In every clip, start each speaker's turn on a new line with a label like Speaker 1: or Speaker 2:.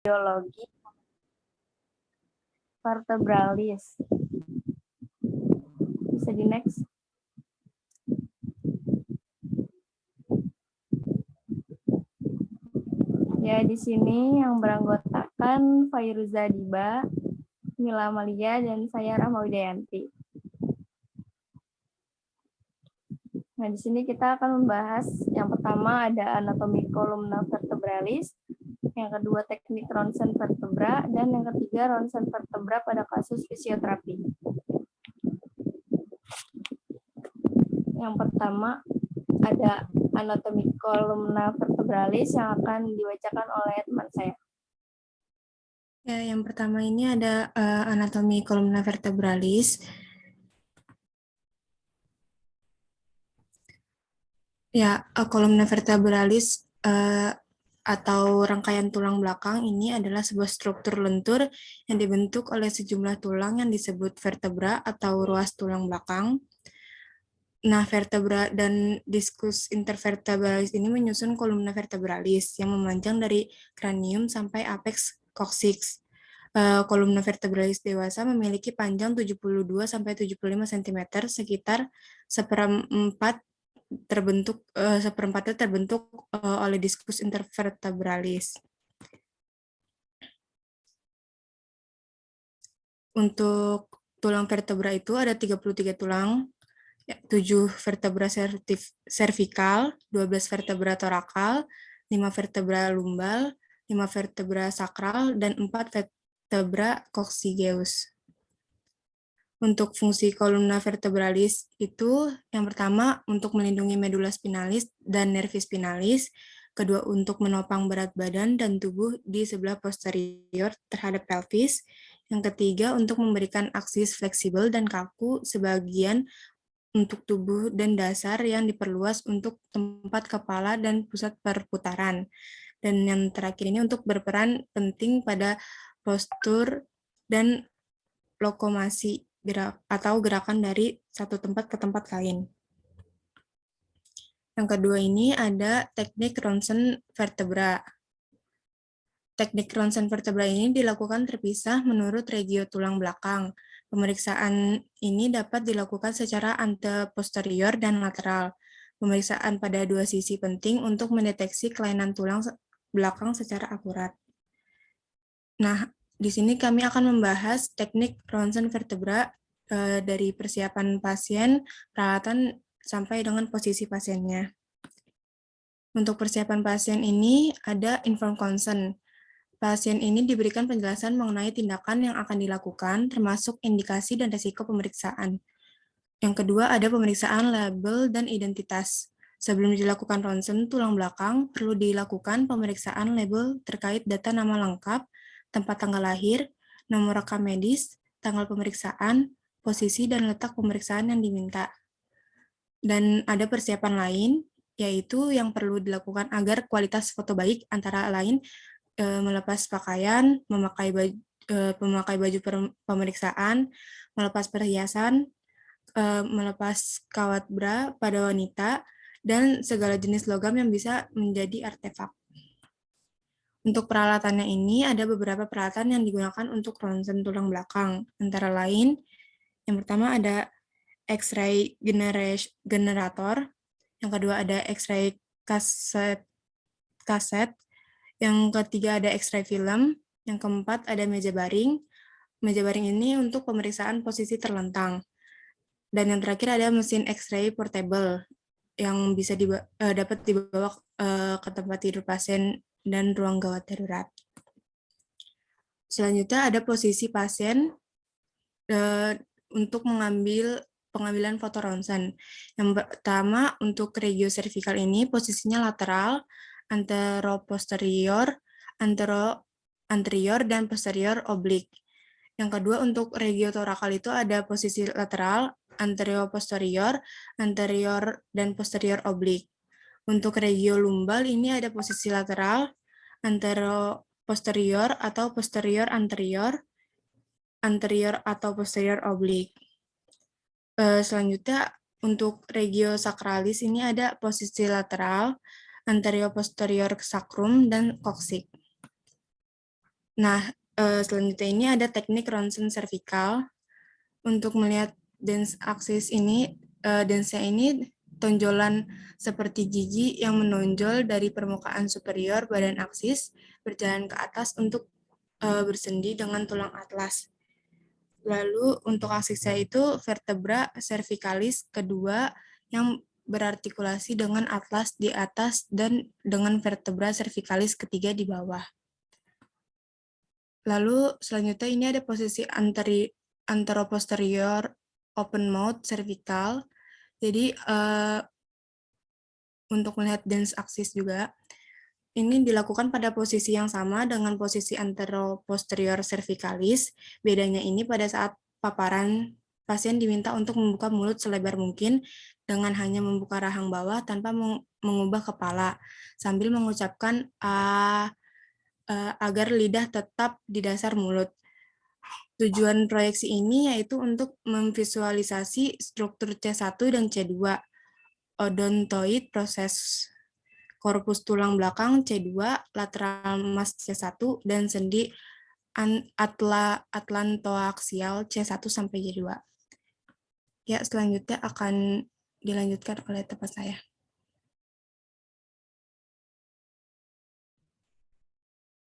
Speaker 1: biologi vertebralis. Bisa di next. Ya, di sini yang beranggotakan Fairuza Diba, Mila Amalia, dan saya Rahma Widayanti. Nah, di sini kita akan membahas yang pertama ada anatomi kolumna vertebralis, yang kedua teknik ronsen vertebra, dan yang ketiga ronsen vertebra pada kasus fisioterapi. Yang pertama ada anatomi kolumna vertebralis yang akan dibacakan oleh teman saya.
Speaker 2: Ya, yang pertama ini ada anatomi kolumna vertebralis. Ya, kolumna vertebralis atau rangkaian tulang belakang ini adalah sebuah struktur lentur yang dibentuk oleh sejumlah tulang yang disebut vertebra atau ruas tulang belakang. Nah, vertebra dan diskus intervertebralis ini menyusun kolumna vertebralis yang memanjang dari kranium sampai apex coccyx. Kolumna vertebralis dewasa memiliki panjang 72-75 cm, sekitar seperempatnya terbentuk oleh diskus intervertebralis. Untuk tulang vertebra itu ada 33 tulang, 7 vertebra cervical, 12 vertebra torakal, 5 vertebra lumbal, 5 vertebra sakral, dan 4 vertebra coccygeus. Untuk fungsi kolumna vertebralis itu yang pertama untuk melindungi medula spinalis dan nervis spinalis, kedua untuk menopang berat badan dan tubuh di sebelah posterior terhadap pelvis, yang ketiga untuk memberikan aksis fleksibel dan kaku sebagian untuk tubuh dan dasar yang diperluas untuk tempat kepala dan pusat perputaran. Dan yang terakhir ini untuk berperan penting pada postur dan lokomasi atau gerakan dari satu tempat ke tempat lain. Yang kedua ini ada teknik ronsen vertebra. Teknik ronsen vertebra ini dilakukan terpisah menurut regio tulang belakang. Pemeriksaan ini dapat dilakukan secara anteposterior dan lateral. Pemeriksaan pada dua sisi penting untuk mendeteksi kelainan tulang belakang secara akurat. Nah, di sini kami akan membahas teknik ronsen vertebra dari persiapan pasien, peralatan, sampai dengan posisi pasiennya. Untuk persiapan pasien ini ada informed consent. Pasien ini diberikan penjelasan mengenai tindakan yang akan dilakukan, termasuk indikasi dan risiko pemeriksaan. Yang kedua ada pemeriksaan label dan identitas. Sebelum dilakukan ronsen tulang belakang, perlu dilakukan pemeriksaan label terkait data nama lengkap, tempat tanggal lahir, nomor rekam medis, tanggal pemeriksaan, posisi dan letak pemeriksaan yang diminta. Dan ada persiapan lain, yaitu yang perlu dilakukan agar kualitas foto baik, antara lain melepas pakaian, memakai baju pemeriksaan, melepas perhiasan, melepas kawat bra pada wanita, dan segala jenis logam yang bisa menjadi artefak. Untuk peralatannya ini ada beberapa peralatan yang digunakan untuk ronsen tulang belakang. Antara lain, yang pertama ada X-ray generator, yang kedua ada X-ray kaset, yang ketiga ada X-ray film, yang keempat ada meja baring. Meja baring ini untuk pemeriksaan posisi terlentang. Dan yang terakhir ada mesin X-ray portable yang bisa dapat dibawa ke tempat tidur pasien dan ruang gawat darurat. Selanjutnya ada posisi pasien untuk pengambilan foto ronsen. Yang pertama untuk regio cervical ini posisinya lateral, anteroposterior, anterior, dan posterior oblik. Yang kedua untuk regio torakal itu ada posisi lateral, anterior-posterior, anterior, dan posterior oblik. Untuk regio lumbal ini ada posisi lateral, anterior-posterior atau posterior anterior, anterior atau posterior oblik. Selanjutnya untuk regio sacralis ini ada posisi lateral, anterior posterior sacrum, dan coccyx. Nah, selanjutnya ini ada teknik ronsen servikal. Untuk melihat dens aksis ini, densnya ini tonjolan seperti gigi yang menonjol dari permukaan superior badan aksis berjalan ke atas untuk bersendi dengan tulang atlas. Lalu untuk aksisnya itu vertebra cervicalis kedua yang berartikulasi dengan atlas di atas dan dengan vertebra cervicalis ketiga di bawah. Lalu selanjutnya ini ada posisi anteroposterior open mouth cervical. Jadi untuk melihat dens aksis juga, ini dilakukan pada posisi yang sama dengan posisi anteroposterior cervicalis. Bedanya ini pada saat paparan, pasien diminta untuk membuka mulut selebar mungkin dengan hanya membuka rahang bawah tanpa mengubah kepala, sambil mengucapkan agar lidah tetap di dasar mulut. Tujuan proyeksi ini yaitu untuk memvisualisasi struktur C1 dan C2, odontoid proses korpus tulang belakang C2, lateral mass C1, dan sendi atlantoaksial C1 sampai C2. Ya, selanjutnya akan dilanjutkan oleh teman saya.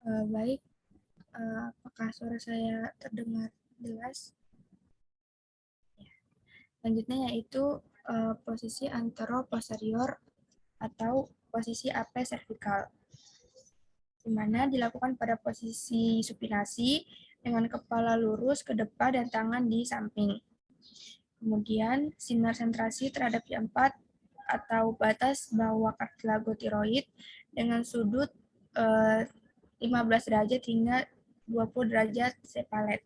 Speaker 2: Baik, apakah suara saya terdengar jelas? Selanjutnya yaitu posisi anteroposterior atau posisi AP cervical, di mana dilakukan pada posisi supinasi dengan kepala lurus ke depan dan tangan di samping. Kemudian sinar sentrasi terhadap Y4 atau batas bawah kartilago tiroid dengan sudut 15 derajat hingga 20 derajat sepalet.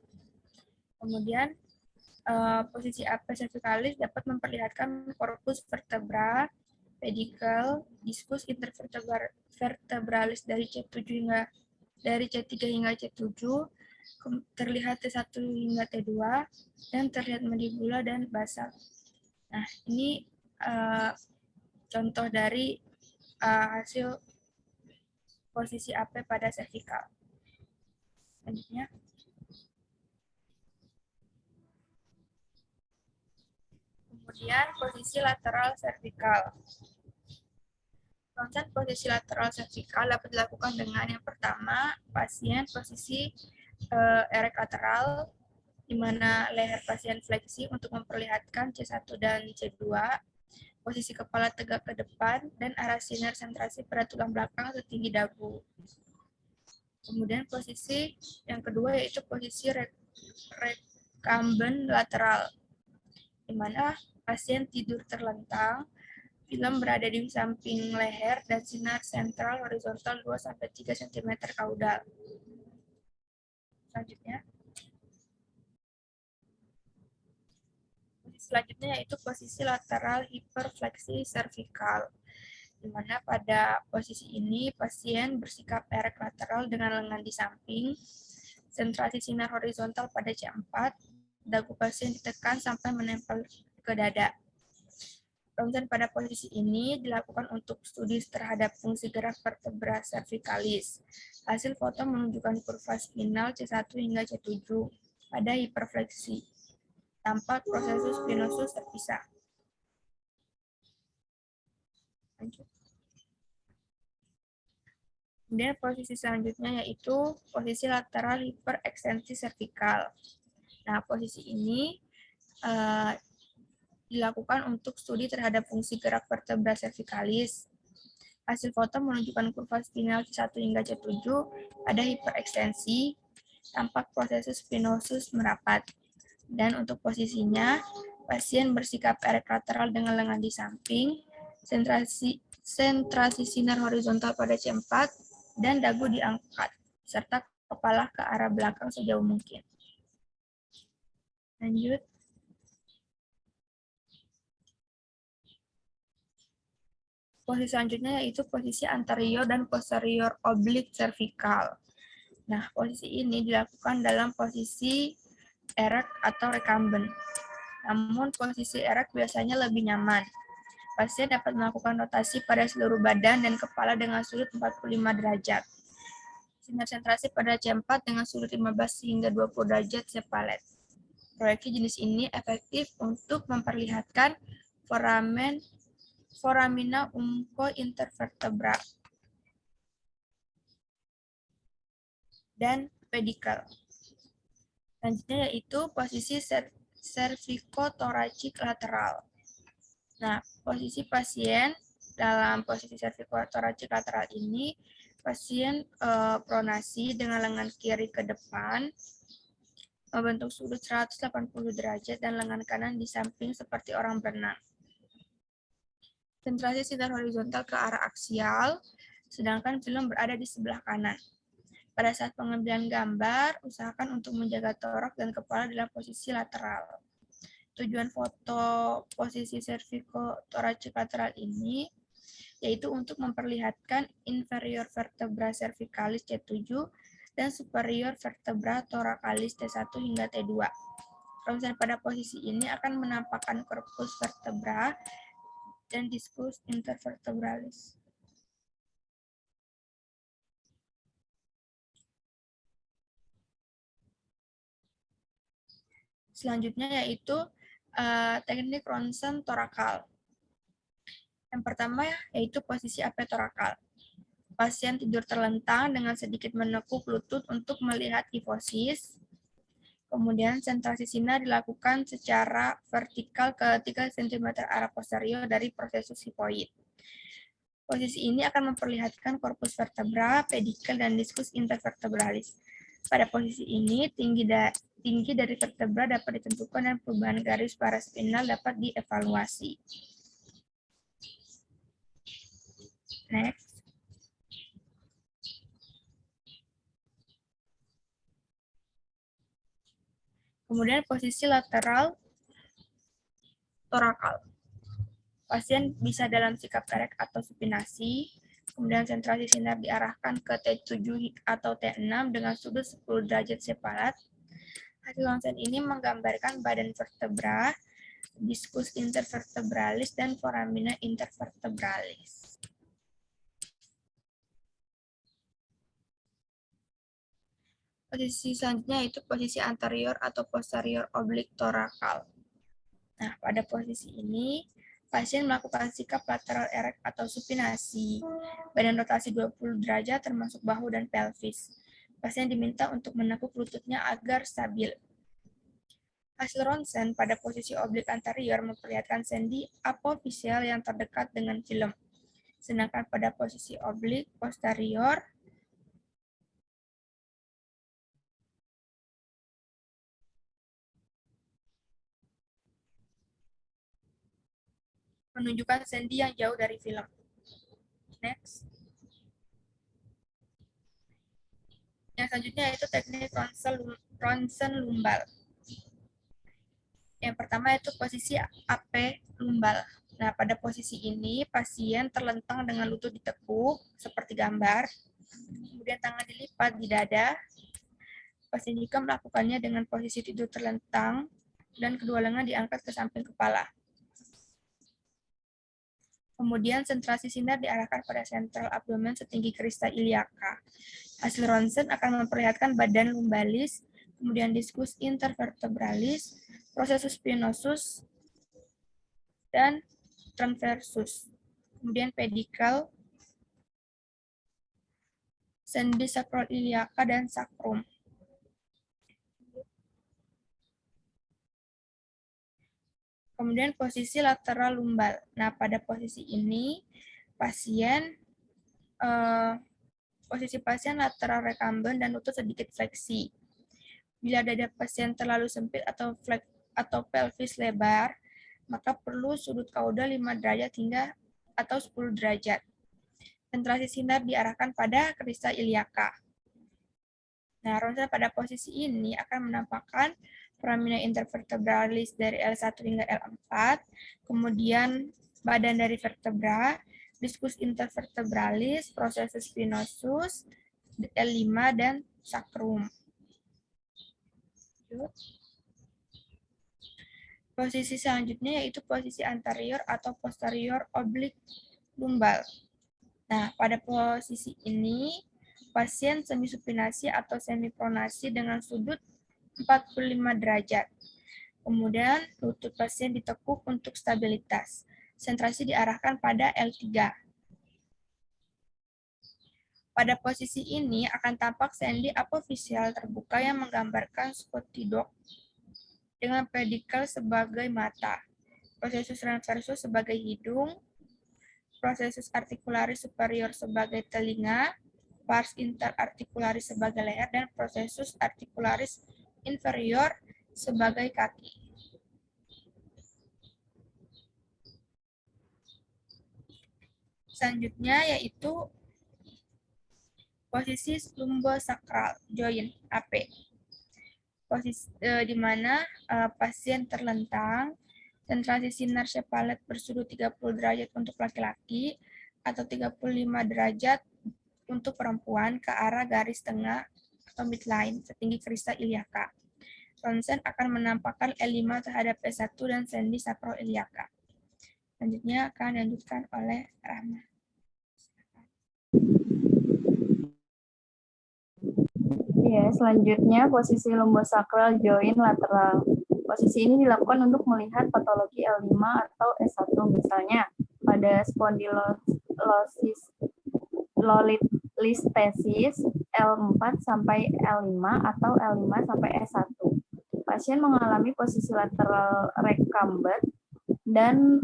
Speaker 2: Kemudian posisi AP cervicalis dapat memperlihatkan korpus vertebra, pedicle, diskus intervertebralis dari C3 hingga C7, terlihat T1 hingga T2, dan terlihat mandibula dan basal. Nah, ini contoh dari hasil posisi AP pada cervical. Selanjutnya, kemudian posisi lateral cervical. Ronsen posisi lateral cervical dapat dilakukan dengan yang pertama, pasien posisi erect lateral, di mana leher pasien fleksi untuk memperlihatkan C1 dan C2, posisi kepala tegak ke depan, dan arah sinar sentrasi pada tulang belakang setinggi dagu. Kemudian posisi yang kedua yaitu posisi recumbent lateral, di mana pasien tidur terlentang, film berada di samping leher, dan sinar sentral horizontal 2-3 cm kaudal. Selanjutnya, selanjutnya yaitu posisi lateral hiperfleksi cervical, di mana pada posisi ini pasien bersikap erect lateral dengan lengan di samping, sentrasi sinar horizontal pada C4, dagu pasien ditekan sampai menempel ke dada. Ronsen pada posisi ini dilakukan untuk studi terhadap fungsi gerak vertebra cervicalis. Hasil foto menunjukkan kurva spinal C1 hingga C7 pada hiperfleksi. Tampak prosesus spinosus terpisah. Lanjut. Kemudian posisi selanjutnya yaitu posisi lateral hiperekstensi cervical. Nah, posisi ini dilakukan untuk studi terhadap fungsi gerak vertebra cervicalis. Hasil foto menunjukkan kurva spinal C1 hingga C7 pada hiperekstensi, tampak prosesus spinosus merapat. Dan untuk posisinya, pasien bersikap erect lateral dengan lengan di samping, sentrasi sinar horizontal pada C4, dan dagu diangkat, serta kepala ke arah belakang sejauh mungkin. Lanjut. Posisi selanjutnya yaitu posisi anterior dan posterior oblique cervical. Nah, posisi ini dilakukan dalam posisi erect atau recumbent. Namun, posisi erect biasanya lebih nyaman. Pasien dapat melakukan rotasi pada seluruh badan dan kepala dengan sudut 45 derajat.
Speaker 1: sinar sentrasi pada C4 dengan sudut 15 hingga 20 derajat sepalet. Proyeksi jenis ini efektif untuk memperlihatkan foramina umco-intervertebra dan pedicle. Selanjutnya yaitu posisi cervicothoracik lateral. Nah, posisi pasien dalam posisi cervicothoracik lateral ini, pasien pronasi dengan lengan kiri ke depan, membentuk sudut 180 derajat dan lengan kanan di samping seperti orang berenang. Sentrasi sinar horizontal ke arah aksial, sedangkan film berada di sebelah kanan. Pada saat pengambilan gambar, usahakan untuk menjaga torak dan kepala dalam posisi lateral. Tujuan foto posisi cervicothoracik lateral ini yaitu untuk memperlihatkan inferior vertebra cervicalis C7 dan superior vertebra thoracalis T1 hingga T2. Ronsen pada posisi ini akan menampakkan corpus vertebra dan discus intervertebralis. Selanjutnya yaitu teknik ronsen torakal. Yang pertama yaitu posisi apetorakal. Pasien tidur terlentang dengan sedikit menekuk lutut untuk melihat hipofisis. Kemudian sentrasi sinar dilakukan secara vertikal ke 3 cm arah posterior dari prosesus hipoid. Posisi ini akan memperlihatkan korpus vertebra, pedicle, dan diskus intervertebralis. Pada posisi ini, tinggi dari vertebra dapat ditentukan dan perubahan garis paraspinal dapat dievaluasi. Next. Kemudian posisi lateral torakal. Pasien bisa dalam sikap erek atau supinasi, kemudian sentrasi sinar diarahkan ke T7 atau T6 dengan sudut 10 derajat separat. Hasil ronsen ini menggambarkan badan vertebra, diskus intervertebralis, dan foramina intervertebralis. Posisi selanjutnya yaitu posisi anterior atau posterior oblik torakal. Nah, pada posisi ini, pasien melakukan sikap lateral erect atau supinasi, badan rotasi 20 derajat termasuk bahu dan pelvis. Pasien diminta untuk menekuk lututnya agar stabil. Hasil ronsen pada posisi oblik anterior memperlihatkan sendi apofisial yang terdekat dengan film. Sedangkan pada posisi oblik posterior, menunjukkan sendi yang jauh dari film. Next. Yang selanjutnya yaitu teknik ronsen lumbal. Yang pertama yaitu posisi AP lumbal. Nah, pada posisi ini pasien terlentang dengan lutut ditekuk seperti gambar, kemudian tangan dilipat di dada. Pasien juga melakukannya dengan posisi tidur terlentang dan kedua lengan diangkat ke samping kepala. Kemudian sentrasi sinar diarahkan pada sentral abdomen setinggi krista iliaka. Hasil ronsen akan memperlihatkan badan lumbalis, kemudian diskus intervertebralis, prosesus spinosus, dan transversus. Kemudian pedicle, sendi sacroiliaca, dan sacrum. Kemudian posisi lateral lumbal. Nah, pada posisi ini, posisi pasien lateral recumbent dan lutut sedikit fleksi. Bila dada pasien terlalu sempit atau pelvis lebar, maka perlu sudut kaudal 5 derajat hingga atau 10 derajat. Sentrasi sinar diarahkan pada krista iliaka. Nah, ronsen pada posisi ini akan menampakkan foramina intervertebralis dari L1 hingga L4, kemudian badan dari vertebra, diskus intervertebralis, prosesus spinosus, L5, dan sacrum. Posisi selanjutnya yaitu posisi anterior atau posterior oblik lumbal. Nah, pada posisi ini,
Speaker 3: pasien semisupinasi atau semipronasi dengan sudut 45 derajat. Kemudian lutut pasien ditekuk untuk stabilitas. Sentrasi diarahkan pada L3. Pada posisi ini akan tampak sendi apofisial terbuka yang menggambarkan scotidog dengan pedikel sebagai mata, processus transversus sebagai hidung, processus articularis superior sebagai telinga, pars interarticularis sebagai leher, dan processus articularis inferior sebagai kaki. Selanjutnya yaitu posisi lumbosakral joint AP. Posisi di mana pasien terlentang, sentrasi sinar cepalet bersudut 30 derajat untuk laki-laki atau 35 derajat untuk perempuan ke arah garis tengah atau midline setinggi krista iliaka. Ronsen akan menampakkan L5 terhadap S1 dan sendi sakroiliaka. Selanjutnya akan dilanjutkan oleh Rahma.
Speaker 1: Ya, selanjutnya posisi lumbosakral joint lateral. Posisi ini dilakukan untuk melihat patologi L5 atau S1, misalnya pada spondylosis listesis L4 sampai L5 atau L5 sampai S1. Pasien mengalami posisi lateral recumbent dan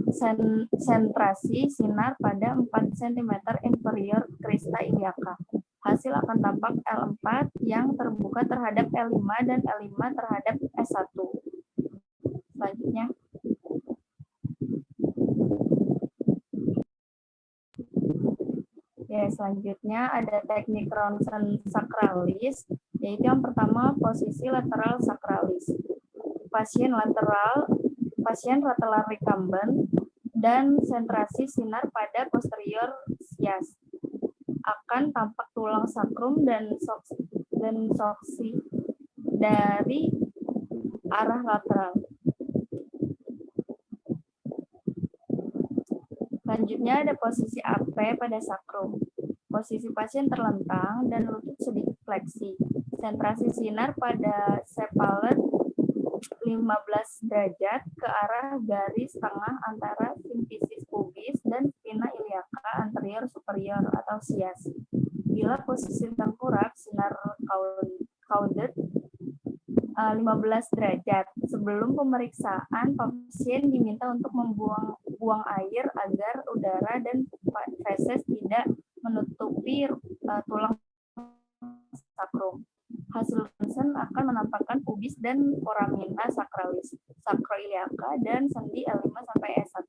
Speaker 1: sentrasi sinar pada 4 cm inferior krista iliaka. Hasil akan tampak L4 yang terbuka terhadap L5 dan L5 terhadap S1. Selanjutnya. Ya, selanjutnya ada teknik Ronsen sakralis, yaitu yang pertama posisi lateral sakralis. Pasien lateral recumbent dan sentrasi sinar pada posterior sias. Akan tampak tulang sakrum dan soksi dari arah lateral. Selanjutnya ada posisi AP pada sakrum. Posisi pasien terlentang dan lutut sedikit fleksi. Sentrasi sinar pada cepalet 15 derajat ke arah garis tengah antara simfisis pubis dan spina iliaca anterior superior atau sias. Bila posisi tengkorak sinar caudate 15 derajat. Sebelum pemeriksaan, pasien diminta untuk buang air agar udara dan feses tidak menutupi tulang sakrum. Hasil ronsen akan menampakkan pubis dan foramina sakralis, sakroiliaka, dan sendi L5 sampai S1.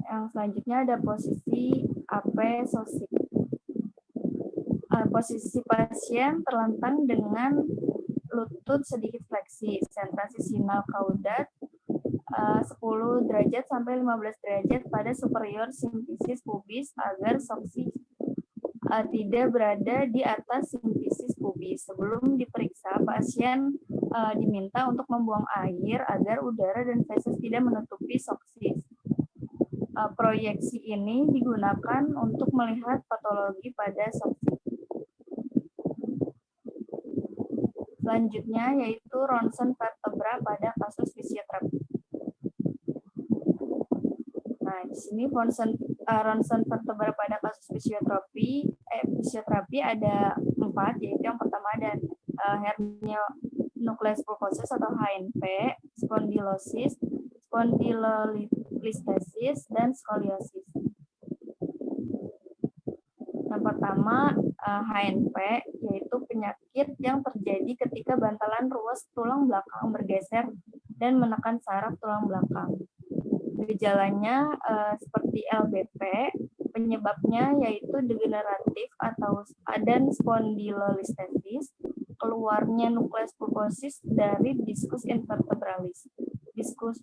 Speaker 1: Yang selanjutnya ada posisi AP sosik. Posisi pasien terlentang dengan lutut sedikit fleksi, sentrasi sinal kaudat 10 derajat sampai 15 derajat pada superior simfisis pubis agar soksi tidak berada di atas simfisis pubis. Sebelum diperiksa, pasien diminta untuk membuang air agar udara dan feses tidak menutupi soksis. Proyeksi ini digunakan untuk melihat patologi pada soksis. Selanjutnya yaitu ronsen vertebra pada kasus fisioterapi. Nah, di sini ronsen vertebra pada kasus fisioterapi ada 4, yaitu yang pertama ada hernia nucleus pulposus atau HNP, spondylosis, spondylolistesis, dan skoliosis. Yang pertama HNP, yaitu penyakit yang terjadi ketika bantalan ruas tulang belakang bergeser dan menekan saraf tulang belakang. Gejalanya seperti LBP, penyebabnya yaitu degeneratif atau dan spondylolistesis, keluarnya nukleus pulposus dari diskus invertebralis, diskus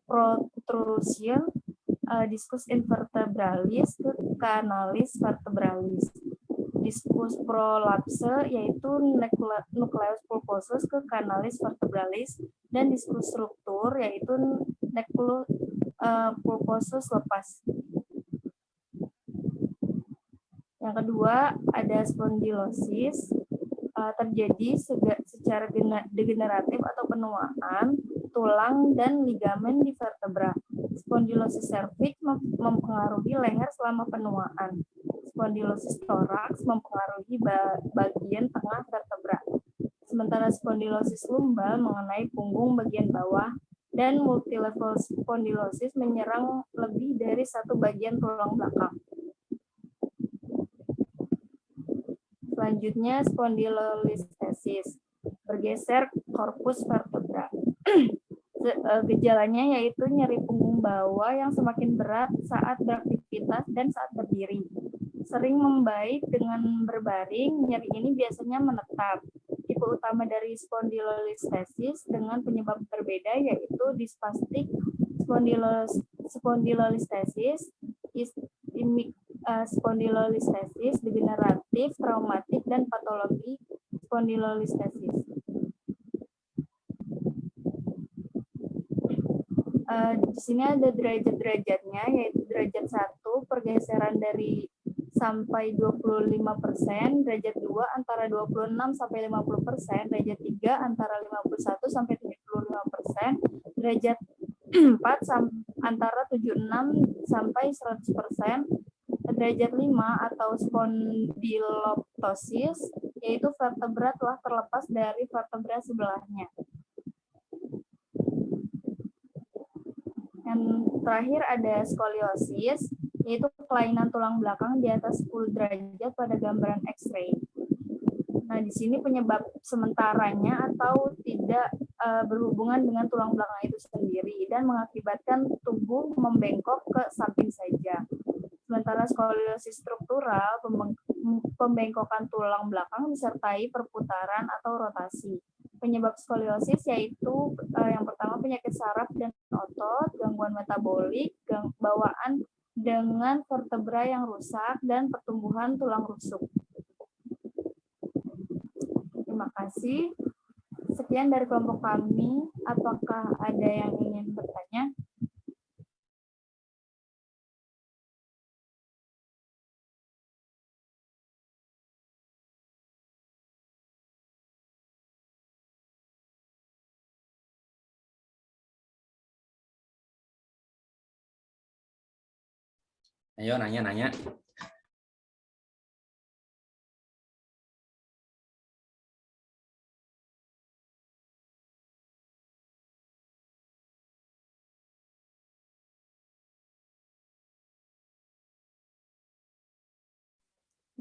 Speaker 1: protrusion, diskus invertebralis ke canalis vertebralis, diskus prolapse yaitu nukleus pulposus ke canalis vertebralis, dan diskus struktur yaitu pulposus lepas. Yang kedua ada spondylosis, terjadi secara degeneratif atau penuaan tulang dan ligamen di vertebra. Spondylosis cervix mempengaruhi leher selama penuaan. Spondylosis thorax mempengaruhi bagian tengah vertebra. Sementara spondylosis lumbal mengenai punggung bagian bawah, dan multilevel spondylosis menyerang lebih dari satu bagian tulang belakang. Selanjutnya spondylolistesis, bergeser korpus vertebra. Gejalanya yaitu nyeri punggung bawah yang semakin berat saat beraktivitas dan saat berdiri. Sering membaik dengan berbaring, nyeri ini biasanya menetap. Tipe utama dari spondylolistesis dengan penyebab berbeda yaitu dysplastic spondylolistesis, ischemic spondylolistesis, degeneratif, traumatik, dan patologi spondylolistesis. Di sini ada derajat-derajatnya, yaitu derajat 1 pergeseran dari sampai 25%, derajat 2 antara 26 sampai 50%, derajat 3 antara 51 sampai 75%, derajat 4 antara 76 sampai 100%, derajat 5 atau spondyloptosis, yaitu vertebra telah terlepas dari vertebra sebelahnya. Yang terakhir ada skoliosis, yaitu kelainan tulang belakang di atas 10 derajat pada gambaran X-ray. Nah, di sini penyebab sementaranya atau tidak berhubungan dengan tulang belakang itu sendiri dan mengakibatkan tubuh membengkok ke samping saja. Sementara skoliosis struktural, pembengkokan tulang belakang disertai perputaran atau rotasi. Penyebab skoliosis yaitu yang pertama penyakit saraf dan otot, gangguan metabolik, bawaan dengan vertebra yang rusak, dan pertumbuhan tulang rusuk. Terima kasih. Sekian dari kelompok kami. Apakah ada yang ingin bertanya?
Speaker 4: Ayo nanya.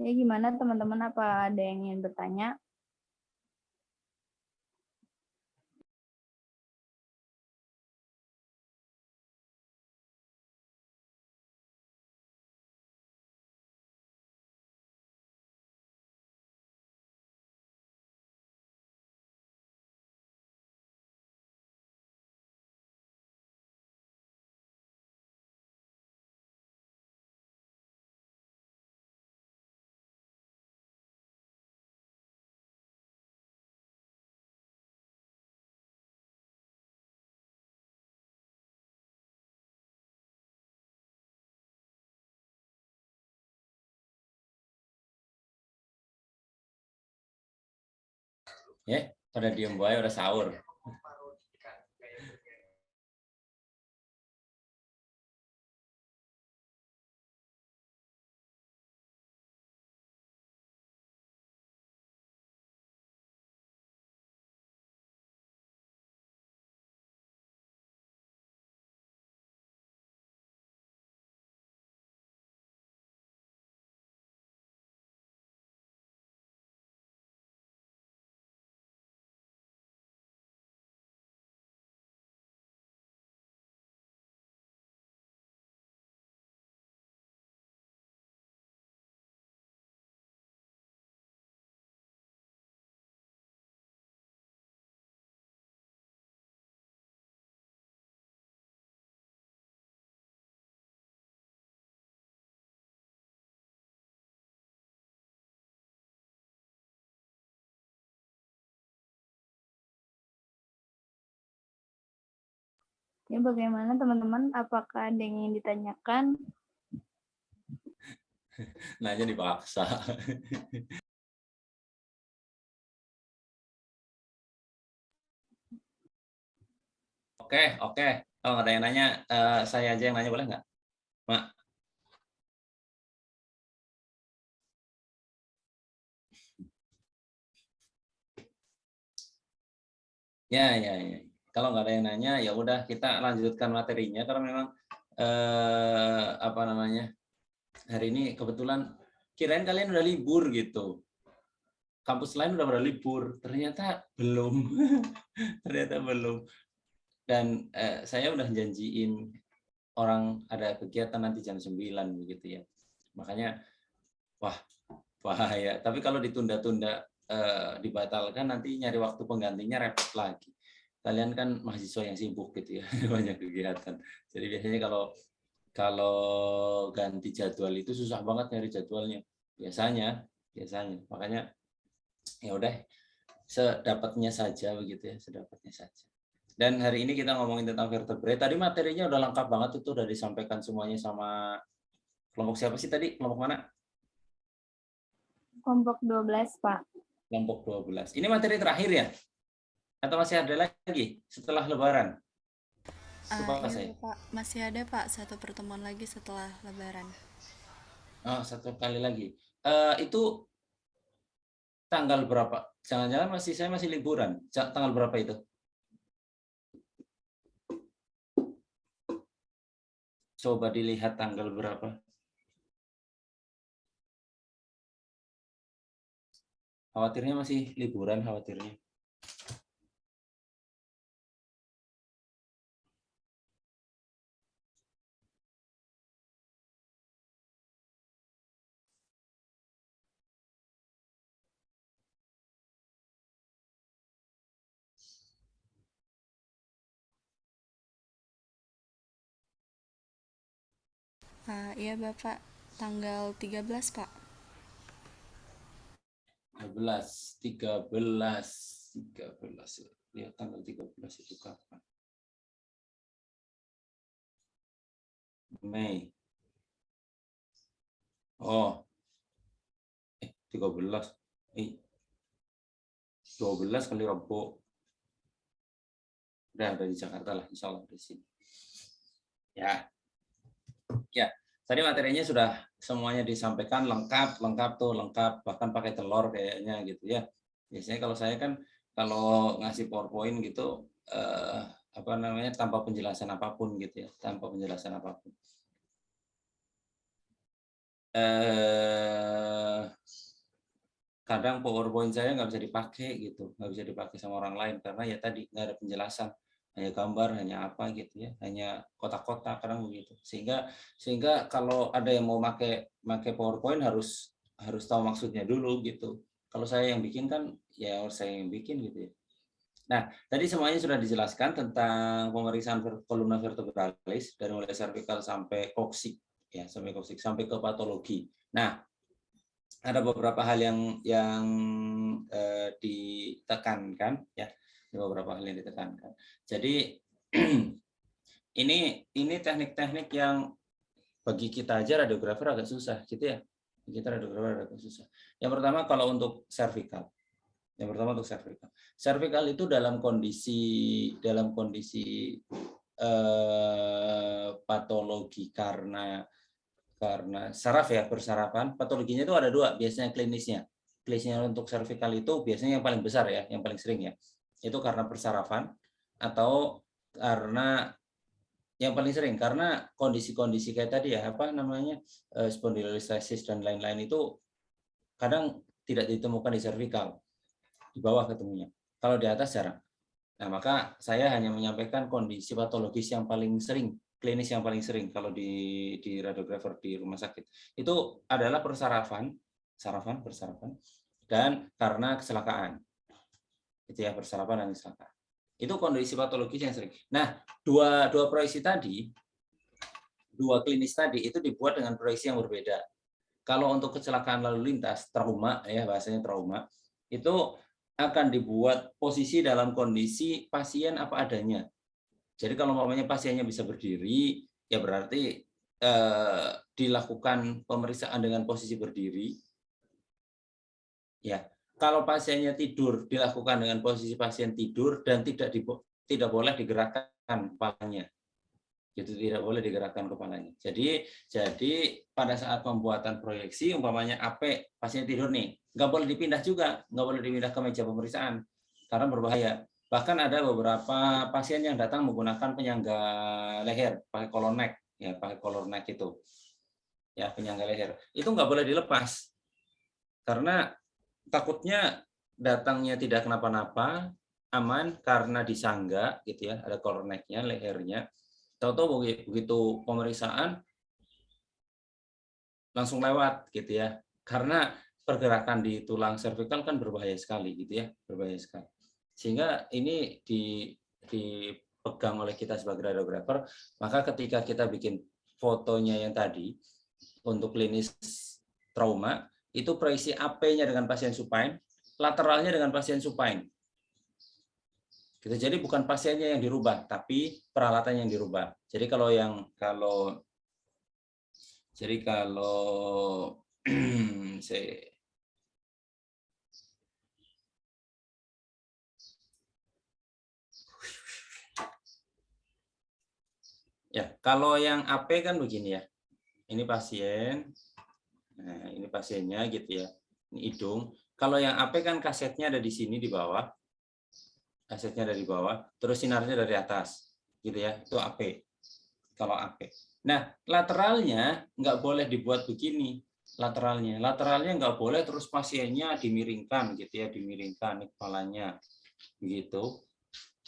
Speaker 1: Ya, gimana teman-teman? Apa ada yang ingin bertanya?
Speaker 4: Ya, pada diem bae udah sahur.
Speaker 1: Ya, bagaimana teman-teman? Apakah ada yang ingin ditanyakan?
Speaker 4: Nanya dipaksa. Oke. Kalau nggak ada yang nanya, saya aja yang nanya boleh nggak, Mak? Ya. Kalau nggak ada yang nanya, ya udah kita lanjutkan materinya karena memang apa namanya, hari ini kebetulan kirain kalian udah libur gitu. Kampus lain udah pada libur, ternyata belum. Ternyata belum. Dan saya udah janjiin orang ada kegiatan nanti jam 9 begitu ya. Makanya wah, bahaya. Tapi kalau ditunda-tunda dibatalkan nanti nyari waktu penggantinya repot lagi. Kalian kan mahasiswa yang sibuk gitu ya, banyak kegiatan. Jadi biasanya kalau ganti jadwal itu susah banget nyari jadwalnya. Biasanya. Makanya ya udah sedapatnya saja begitu ya, sedapatnya saja. Dan hari ini kita ngomongin tentang vertebrae. Tadi materinya udah lengkap banget, itu udah disampaikan semuanya sama kelompok siapa sih tadi? Kelompok mana?
Speaker 1: Kelompok 12, Pak.
Speaker 4: Kelompok 12. Ini materi terakhir ya? Atau masih ada lagi setelah Lebaran? Lupa saya.
Speaker 5: Iya, Pak. Masih ada, Pak, satu pertemuan lagi setelah Lebaran.
Speaker 4: Oh, satu kali lagi. Itu tanggal berapa? Jangan-jangan saya masih liburan. Tanggal berapa itu? Coba dilihat tanggal berapa. Khawatirnya masih liburan, khawatirnya.
Speaker 5: Iya, Bapak. Tanggal 13, Pak.
Speaker 4: 13. Ya, tanggal 13 itu kapan? Mei. Oh. 13. 12 kali Rabu. Udah di Jakarta lah, insya Allah di sini. Ya. Tadi materinya sudah semuanya disampaikan lengkap, bahkan pakai telur kayaknya gitu ya. Biasanya kalau saya kan kalau ngasih PowerPoint gitu apa namanya, tanpa penjelasan apapun gitu ya, tanpa penjelasan apapun. Kadang PowerPoint saya nggak bisa dipakai gitu, nggak bisa dipakai sama orang lain karena ya tadi nggak ada penjelasan, hanya gambar, hanya apa gitu ya, hanya kotak-kotak, kadang begitu. Sehingga kalau ada yang mau pakai PowerPoint harus tahu maksudnya dulu gitu. Kalau saya yang bikin kan ya saya yang bikin gitu ya. Nah, tadi semuanya sudah dijelaskan tentang pemeriksaan kolumna vertebralis dari mulai cervical sampai koksik ya, sampai ke patologi. Nah, ada beberapa hal yang ditekankan ya, Jadi ini teknik-teknik yang bagi kita aja radiografer agak susah gitu ya. Kita radiografer agak susah. Yang pertama kalau untuk cervical. Cervical itu dalam kondisi patologi karena saraf ya, bersarafan. Patologinya itu ada dua biasanya klinisnya. Klinisnya untuk cervical itu biasanya yang paling besar ya, yang paling sering ya. Itu karena bersarafan atau karena yang paling sering karena kondisi-kondisi kayak tadi ya, apa namanya, spondylolisthesis dan lain-lain itu kadang tidak ditemukan di cervical, di bawah ketemunya. Kalau di atas jarang. Nah, maka saya hanya menyampaikan kondisi patologis yang paling sering, klinis yang paling sering kalau di radiografer di rumah sakit. Itu adalah bersarafan dan karena kecelakaan. Itu ya, bersarafan dan kecelakaan. Itu kondisi patologis yang sering. Nah, dua proyeksi tadi, dua klinis tadi itu dibuat dengan proyeksi yang berbeda. Kalau untuk kecelakaan lalu lintas, trauma ya, bahasanya trauma, itu akan dibuat posisi dalam kondisi pasien apa adanya. Jadi kalau umpamanya pasiennya bisa berdiri, ya berarti dilakukan pemeriksaan dengan posisi berdiri. Ya, kalau pasiennya tidur dilakukan dengan posisi pasien tidur dan tidak boleh digerakkan kepalanya. Gitu, tidak boleh digerakkan kepalanya. Jadi pada saat pembuatan proyeksi, umpamanya AP pasien tidur nih, nggak boleh dipindah juga, nggak boleh dipindah ke meja pemeriksaan karena berbahaya. Bahkan ada beberapa pasien yang datang menggunakan penyangga leher, pakai collar neck, ya pakai collar neck itu, ya penyangga leher. Itu nggak boleh dilepas karena takutnya datangnya tidak kenapa-napa, aman karena disangga, gitu ya, ada collar neck-nya, lehernya. Tahu-tahu begitu pemeriksaan langsung lewat gitu ya, karena pergerakan di tulang servikal kan berbahaya sekali gitu ya, berbahaya sekali. Sehingga ini dipegang oleh kita sebagai radiografer, maka ketika kita bikin fotonya yang tadi untuk klinis trauma, itu proyeksi AP-nya dengan pasien supine, lateralnya dengan pasien supine. Gitu. Jadi bukan pasiennya yang dirubah, tapi peralatannya yang dirubah. Jadi kalau kalau yang AP kan begini ya. Ini pasien. Nah, ini pasiennya gitu ya. Ini hidung. Kalau yang AP kan kasetnya ada di sini di bawah. Kasetnya dari bawah, terus sinarnya dari atas, gitu ya, itu AP. Kalau AP. Nah, lateralnya nggak boleh dibuat begini. Lateralnya nggak boleh terus pasiennya dimiringkan, gitu ya, dimiringkan kepalanya, begitu,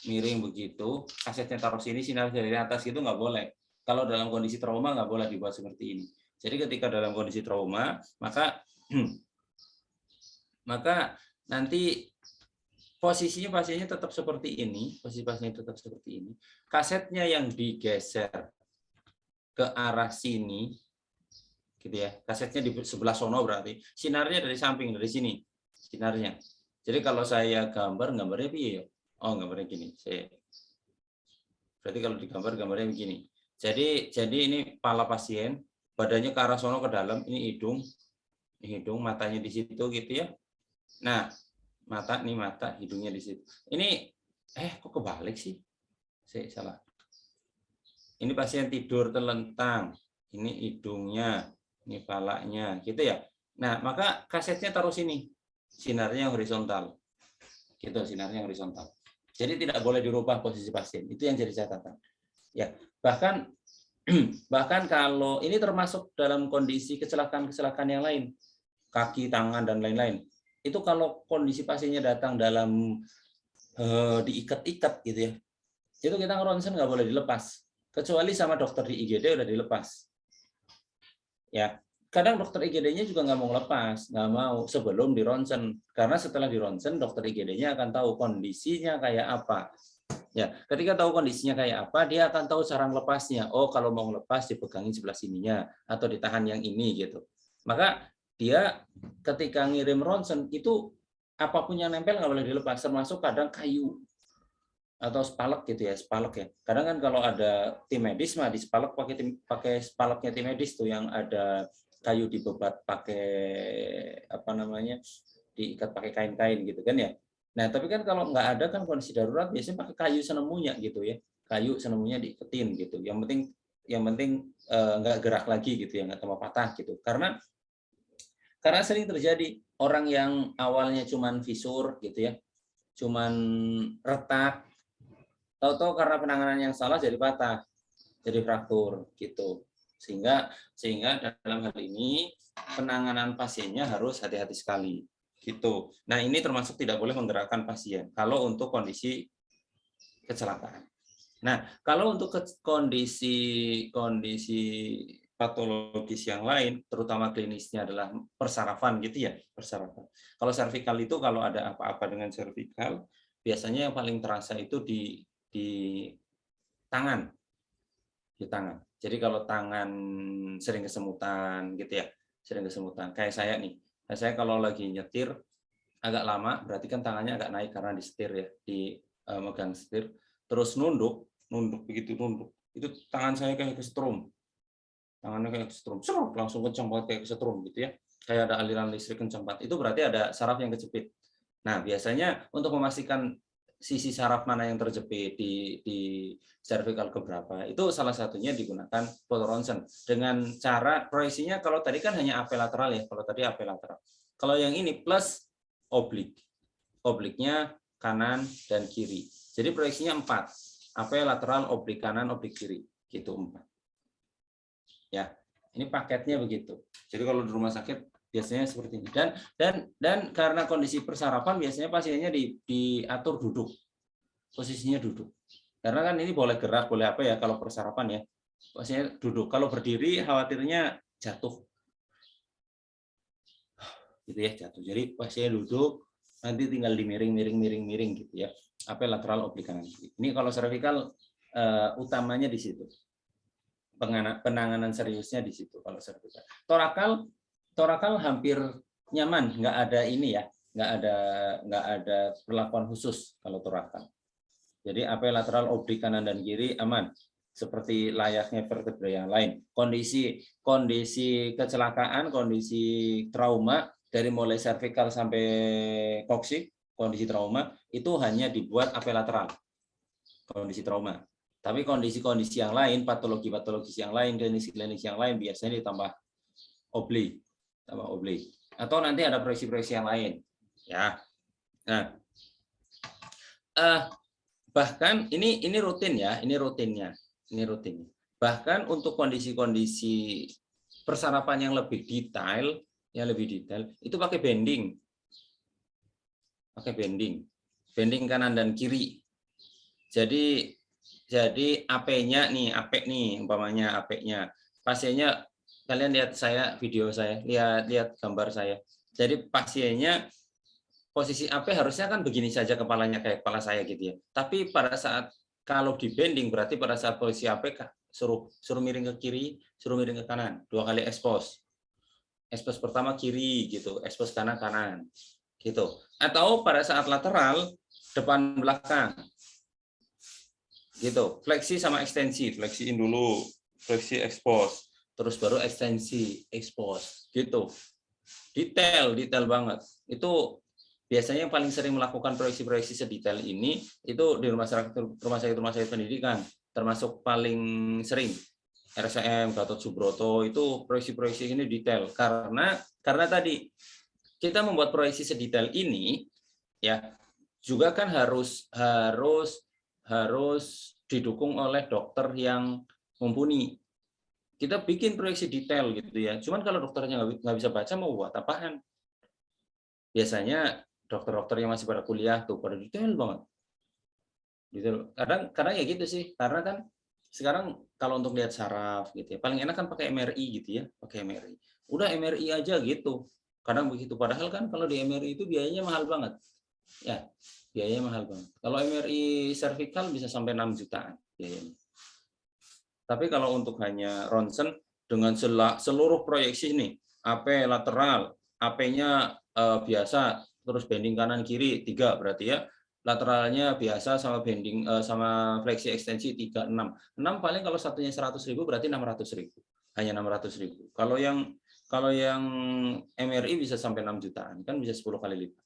Speaker 4: miring begitu. Kasetnya taruh sini, sinar dari atas gitu nggak boleh. Kalau dalam kondisi trauma nggak boleh dibuat seperti ini. Jadi ketika dalam kondisi trauma, maka nanti posisinya pasiennya tetap seperti ini, posisi pasiennya tetap seperti ini. Kasetnya yang digeser ke arah sini, gitu ya. Kasetnya di sebelah sono berarti. Sinarnya dari samping, dari sini. Sinarnya. Jadi kalau saya gambarnya piye? Oh, gambarnya gini. Berarti kalau digambar, gambarnya begini. Jadi ini kepala pasien, badannya ke arah sono ke dalam, ini hidung, matanya di situ gitu ya. Nah, mata, hidungnya di situ. Ini kok kebalik sih? Saya salah. Ini pasien tidur terlentang. Ini hidungnya, ini kepalanya, gitu ya. Nah, maka kasetnya taruh sini. Sinarnya horizontal. Gitu, sinarnya horizontal. Jadi tidak boleh dirubah posisi pasien. Itu yang jadi catatan. Ya, bahkan kalau ini termasuk dalam kondisi kecelakaan yang lain, kaki, tangan dan lain-lain. Itu kalau kondisi pasiennya datang dalam diikat-ikat gitu ya, itu kita ronsen nggak boleh dilepas, kecuali sama dokter di IGD udah dilepas. Ya, kadang dokter IGD-nya juga nggak mau sebelum di ronsen, karena setelah di ronsen dokter IGD-nya akan tahu kondisinya kayak apa. Ya, ketika tahu kondisinya kayak apa, dia akan tahu cara lepasnya. Oh, kalau mau lepas dipegangin sebelah sininya atau ditahan yang ini gitu. Maka dia ketika ngirim ronsen itu apapun yang nempel nggak boleh dilepas, termasuk kadang kayu atau spalek gitu ya, spalek ya. Kadang kan kalau ada tim medis mah di spalek pakai spaleknya tim medis tuh yang ada kayu dibebat pakai diikat pakai kain-kain gitu kan ya. Nah, tapi kan kalau nggak ada kan kondisi darurat biasanya pakai kayu senemunya gitu ya. Kayu senemunya diiketin gitu. Yang penting nggak gerak lagi gitu ya, nggak tambah patah gitu. Karena sering terjadi orang yang awalnya cuman fisur gitu ya, cuman retak, tahu-tahu karena penanganan yang salah jadi patah, jadi fraktur gitu. Sehingga dalam hal ini penanganan pasiennya harus hati-hati sekali gitu. Nah, ini termasuk tidak boleh menggerakkan pasien kalau untuk kondisi kecelakaan. Nah, kalau untuk kondisi patologis yang lain, terutama klinisnya adalah persarafan gitu ya, persarafan. Kalau servikal itu kalau ada apa-apa dengan servikal, biasanya yang paling terasa itu di tangan. Di tangan. Jadi kalau tangan sering kesemutan gitu ya, sering kesemutan. Kayak saya nih, saya kalau lagi nyetir agak lama, berarti kan tangannya agak naik karena disetir ya, di megang setir, terus nunduk begitu nunduk, itu tangan saya kayak kesetrum. tangannya kayak kesetrum, langsung kencang banget kayak kesetrum gitu ya, kayak ada aliran listrik kencang banget, itu berarti ada saraf yang kejepit. Nah, biasanya untuk memastikan sisi saraf mana yang terjepit di cervical keberapa, itu salah satunya digunakan foto ronsen dengan cara proyeksinya. Kalau tadi kan hanya AP lateral ya, kalau tadi AP lateral. Kalau yang ini plus oblik, obliknya kanan dan kiri. Jadi proyeksinya 4, AP lateral, oblik kanan, oblik kiri, gitu 4. Ya, ini paketnya begitu. Jadi kalau di rumah sakit biasanya seperti ini. Dan karena kondisi persarapan biasanya pasiennya diatur duduk, posisinya duduk. Karena kan ini boleh gerak, boleh apa ya kalau persarapan ya. Pasiennya duduk. Kalau berdiri khawatirnya jatuh. Gitu ya, jatuh. Jadi pasiennya duduk, nanti tinggal dimiring gitu ya. AP lateral, oblik kanan. Ini kalau cervical utamanya di situ. Penanganan seriusnya di situ kalau cervical. Torakal hampir nyaman, nggak ada ini ya, nggak ada perlakuan khusus kalau torakal. Jadi AP lateral, oblik kanan dan kiri aman, seperti layaknya vertebra yang lain. Kondisi kecelakaan, kondisi trauma dari mulai cervical sampai koksik, kondisi trauma itu hanya dibuat AP lateral, kondisi trauma. Tapi kondisi-kondisi yang lain, patologi-patologis yang lain, klinis-klinis yang lain biasanya ditambah oblik, atau nanti ada proyeksi-proyeksi yang lain, ya. Nah, bahkan ini rutin ya, ini rutinnya. Bahkan untuk kondisi-kondisi persarapan yang lebih detail, itu pakai bending, bending kanan dan kiri. Jadi AP-nya nih, umpamanya AP-nya. Pasiennya, kalian lihat video saya, lihat gambar saya. Jadi pasiennya posisi AP harusnya kan begini saja kepalanya kayak kepala saya gitu ya. Tapi pada saat kalau di bending berarti pada saat posisi AP suruh miring ke kiri, suruh miring ke kanan, 2 kali expose. Expose pertama kiri gitu, expose kanan gitu. Atau pada saat lateral depan belakang. Gitu, fleksi sama ekstensi, fleksiin dulu, fleksi expose, terus baru ekstensi expose, gitu. Detail banget. Itu biasanya yang paling sering melakukan proyeksi sedetail ini itu di rumah sakit pendidikan, termasuk paling sering RSCM, Gatot Subroto itu proyeksi ini detail karena tadi kita membuat proyeksi sedetail ini ya juga kan harus didukung oleh dokter yang mumpuni. Kita bikin proyeksi detail gitu ya. Cuman kalau dokternya nggak bisa baca mau buat apaan? Biasanya dokter-dokter yang masih pada kuliah tuh pada detail banget. Gitu. Kadang ya gitu sih. Karena kan sekarang kalau untuk lihat saraf gitu ya, paling enak kan pakai MRI gitu ya, pakai MRI. Udah MRI aja gitu. Kadang begitu. Padahal kan kalau di MRI itu biayanya mahal banget. Ya, biayanya mahal banget. Kalau MRI cervical bisa sampai 6 jutaan biayanya. Tapi kalau untuk hanya ronsen dengan seluruh proyeksi ini, AP lateral, AP-nya biasa, terus bending kanan kiri 3 berarti ya. Lateralnya biasa sama bending sama fleksi ekstensi 3 6. 6 paling kalau satunya 100.000 berarti 600.000. Hanya 600.000. Kalau yang MRI bisa sampai 6 jutaan, kan bisa 10 kali lipat.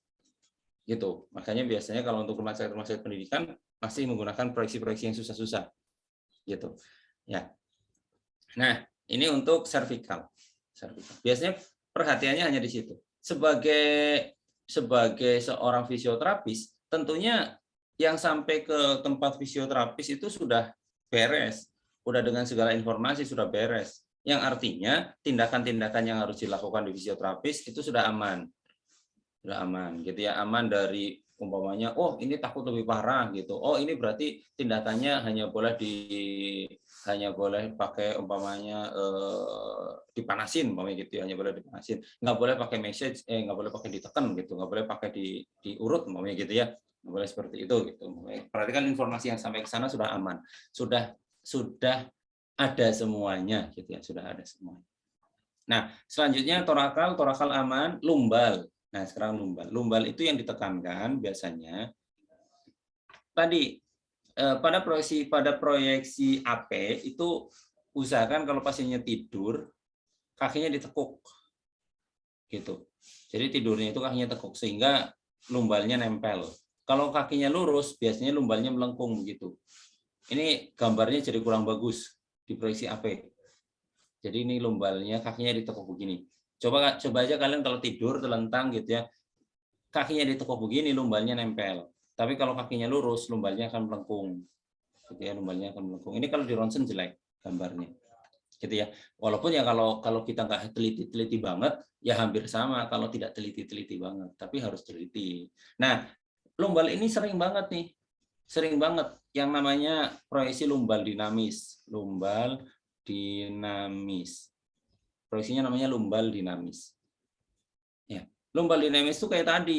Speaker 4: Gitu. Makanya biasanya kalau untuk rumah sakit pendidikan masih menggunakan proyeksi-proyeksi yang susah-susah. Gitu. Ya. Nah, ini untuk cervical. Biasanya perhatiannya hanya di situ. Sebagai seorang fisioterapis, tentunya yang sampai ke tempat fisioterapis itu sudah beres. Sudah dengan segala informasi sudah beres. Yang artinya tindakan-tindakan yang harus dilakukan di fisioterapis itu sudah aman. Sudah aman gitu ya, aman dari umpamanya oh ini takut lebih parah gitu, oh ini berarti tindakannya hanya boleh pakai umpamanya dipanasin umpamanya gitu ya, hanya boleh dipanasin, nggak boleh pakai message, nggak boleh pakai ditekan gitu, nggak boleh pakai diurut umpamanya gitu ya, nggak boleh seperti itu gitu. Perhatikan informasi yang sampai ke sana sudah aman, sudah ada semuanya gitu ya, sudah ada semuanya. Nah selanjutnya torakal aman, lumbal. Nah, sekarang lumbal itu yang ditekankan biasanya tadi pada proyeksi AP itu usahakan kalau pasiennya tidur, kakinya ditekuk. Gitu. Jadi tidurnya itu kakinya tekuk sehingga lumbalnya nempel. Kalau kakinya lurus, biasanya lumbalnya melengkung begitu. Ini gambarnya jadi kurang bagus di proyeksi AP. Jadi ini lumbalnya kakinya ditekuk begini. Coba aja kalian kalau tidur telentang gitu ya, kakinya ditekuk begini, lumbalnya nempel. Tapi kalau kakinya lurus, lumbalnya akan melengkung. Gitu ya, lumbalnya akan melengkung. Ini kalau di ronsen jelek gambarnya. Gitu ya. Walaupun ya kalau kita nggak teliti banget, ya hampir sama kalau tidak teliti banget. Tapi harus teliti. Nah, lumbal ini sering banget nih. Sering banget yang namanya proyeksi lumbal dinamis. Lumbal dinamis. Proyeksinya namanya lumbal dinamis. Ya. Lumbal dinamis itu kayak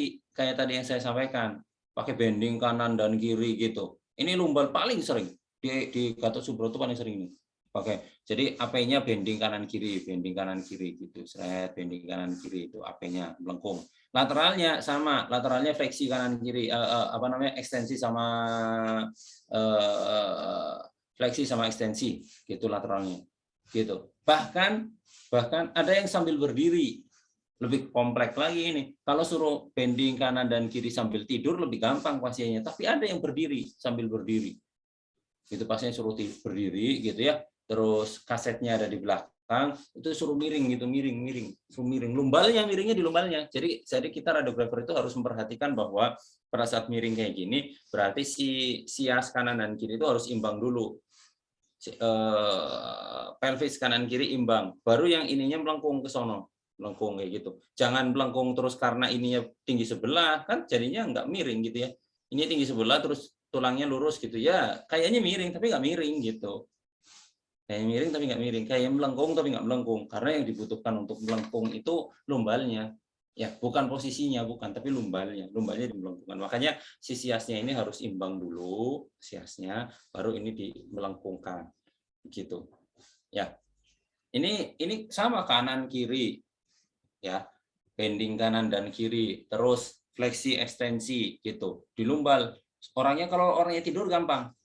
Speaker 4: tadi yang saya sampaikan. Pakai bending kanan dan kiri gitu. Ini lumbal paling sering di Gatot Subroto paling sering ini. Oke, jadi AP-nya bending kanan kiri gitu. Seret bending kanan kiri itu AP-nya melengkung. Lateralnya sama, lateralnya fleksi kanan kiri ekstensi sama fleksi sama ekstensi gitu lateralnya. Gitu. Bahkan ada yang sambil berdiri. Lebih kompleks lagi ini. Kalau suruh bending kanan dan kiri sambil tidur lebih gampang pasiennya, tapi ada yang berdiri sambil berdiri. Gitu pasiennya suruh berdiri gitu ya. Terus kasetnya ada di belakang, itu suruh miring gitu, suruh miring. Lumbalnya miringnya di lumbalnya. Jadi kita radiografer itu harus memperhatikan bahwa pada saat miring kayak gini, berarti si sias kanan dan kiri itu harus imbang dulu. Pelvis kanan kiri imbang, baru yang ininya melengkung ke sono. Melengkung kayak gitu. Jangan melengkung terus karena ininya tinggi sebelah, kan jadinya nggak miring gitu ya. Ini tinggi sebelah terus tulangnya lurus gitu ya, kayaknya miring tapi nggak miring gitu. Kayak miring tapi nggak miring, kayak melengkung tapi nggak melengkung. Karena yang dibutuhkan untuk melengkung itu lumbalnya. Ya, bukan posisinya, bukan, tapi lumbalnya. Lumbalnya dimelengkungkan. Makanya si siasnya ini harus imbang dulu, siasnya, baru ini dimelengkungkan. Gitu. Ya. Ini sama kanan kiri. Ya, bending kanan dan kiri, terus fleksi ekstensi gitu di lumbal. Kalau orangnya tidur gampang,